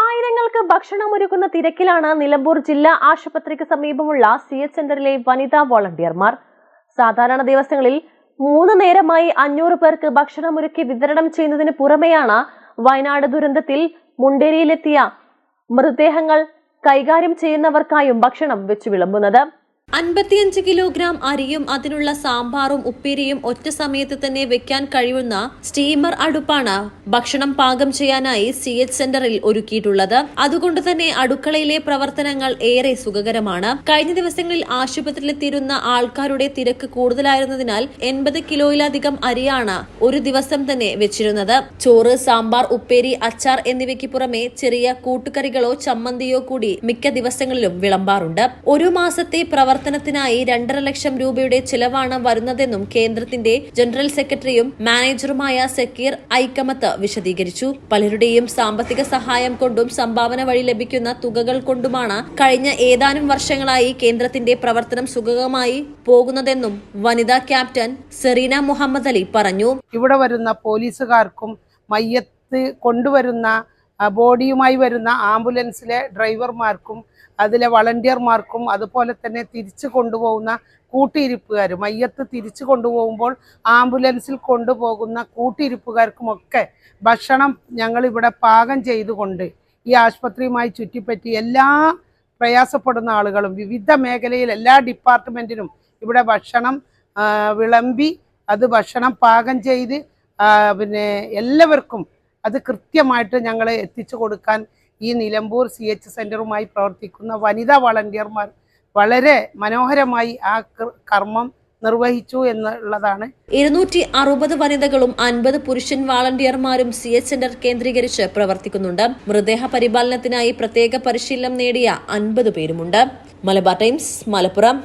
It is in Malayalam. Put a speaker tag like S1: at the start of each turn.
S1: ആയിരങ്ങൾക്ക് ഭക്ഷണമൊരുക്കുന്ന തിരക്കിലാണ് നിലമ്പൂർ ജില്ലാ ആശുപത്രിക്ക് സമീപമുള്ള CH സെന്ററിലെ വനിതാ വോളണ്ടിയർമാർ. സാധാരണ ദിവസങ്ങളിൽ 3 നേരമായി 500 പേർക്ക് ഭക്ഷണമൊരുക്കി വിതരണം ചെയ്യുന്നതിന് പുറമെയാണ് വയനാട് ദുരന്തത്തിൽ മുണ്ടേരിയിലെത്തിയ മൃതദേഹങ്ങൾ കൈകാര്യം ചെയ്യുന്നവർക്കായും ഭക്ഷണം വെച്ചു വിളമ്പുന്നത്. 55 കിലോഗ്രാം അരിയും അതിനുള്ള സാമ്പാറും ഉപ്പേരിയും ഒറ്റ സമയത്ത് തന്നെ വെക്കാൻ കഴിയുന്ന സ്റ്റീമർ അടുപ്പാണ് ഭക്ഷണം പാകം ചെയ്യാനായി CH സെന്ററിൽ ഒരുക്കിയിട്ടുള്ളത്. അതുകൊണ്ട് തന്നെ അടുക്കളയിലെ പ്രവർത്തനങ്ങൾ ഏറെ സുഖകരമാണ്. കഴിഞ്ഞ ദിവസങ്ങളിൽ ആശുപത്രിയിലെത്തിയിരുന്ന ആൾക്കാരുടെ തിരക്ക് കൂടുതലായിരുന്നതിനാൽ 80 കിലോയിലധികം അരിയാണ് ഒരു ദിവസം തന്നെ വെച്ചിരുന്നത്. ചോറ്, സാമ്പാർ, ഉപ്പേരി, അച്ചാർ എന്നിവയ്ക്ക് പുറമെ ചെറിയ കൂട്ടുകറികളോ ചമ്മന്തിയോ കൂടി മിക്ക ദിവസങ്ങളിലും വിളമ്പാറുണ്ട്. ഒരു മാസത്തെ പ്രവർത്തനത്തിനായി 2.5 ലക്ഷം രൂപയുടെ ചിലവാണ് വരുന്നതെന്നും കേന്ദ്രത്തിന്റെ ജനറൽ സെക്രട്ടറിയും മാനേജറുമായ സക്കീർ ഐക്കമത്ത് വിശദീകരിച്ചു. പലരുടെയും സാമ്പത്തിക സഹായം കൊണ്ടും സംഭാവന വഴി ലഭിക്കുന്ന തുകകൾ കൊണ്ടുമാണ് കഴിഞ്ഞ ഏതാനും വർഷങ്ങളായി കേന്ദ്രത്തിന്റെ പ്രവർത്തനം സുഗമമായി പോകുന്നതെന്നും വനിതാ ക്യാപ്റ്റൻ സെറീന മുഹമ്മദ് അലി പറഞ്ഞു.
S2: ഇവിടെ വരുന്ന പോലീസുകാർക്കും മയ്യത്ത് കൊണ്ടുവരുന്ന ബോഡിയുമായി വരുന്ന ആംബുലൻസിലെ ഡ്രൈവർമാർക്കും അതിലെ വളണ്ടിയർമാർക്കും അതുപോലെ തന്നെ തിരിച്ചു കൊണ്ടുപോകുന്ന കൂട്ടിയിരിപ്പുകാർ, മയ്യത്ത് തിരിച്ചു കൊണ്ടുപോകുമ്പോൾ ആംബുലൻസിൽ കൊണ്ടുപോകുന്ന കൂട്ടിയിരിപ്പുകാർക്കുമൊക്കെ ഭക്ഷണം ഞങ്ങളിവിടെ പാകം ചെയ്തുകൊണ്ട് ഈ ആശുപത്രിയുമായി ചുറ്റിപ്പറ്റി എല്ലാ പ്രയാസപ്പെടുന്ന ആളുകളും വിവിധ മേഖലയിൽ എല്ലാ ഡിപ്പാർട്ട്മെൻറ്റിനും ഇവിടെ ഭക്ഷണം വിളമ്പി അത് ഭക്ഷണം പാകം ചെയ്ത് എല്ലാവർക്കും അത് കൃത്യമായിട്ട് ഞങ്ങൾ എത്തിച്ചു കൊടുക്കാൻ ഈ നിലമ്പൂർ CH സെന്ററുമായി പ്രവർത്തിക്കുന്ന വനിതാ വളണ്ടിയർമാർ വളരെ മനോഹരമായി ആ കർമ്മം നിർവഹിച്ചു എന്നുള്ളതാണ്.
S1: 260 വനിതകളും 50 പുരുഷൻ വാളണ്ടിയർമാരും CH സെന്റർ കേന്ദ്രീകരിച്ച് പ്രവർത്തിക്കുന്നുണ്ട്. മൃതദേഹ പരിപാലനത്തിനായി പ്രത്യേക പരിശീലനം നേടിയ 50 പേരുമുണ്ട്. മലബാർ ടൈംസ്, മലപ്പുറം.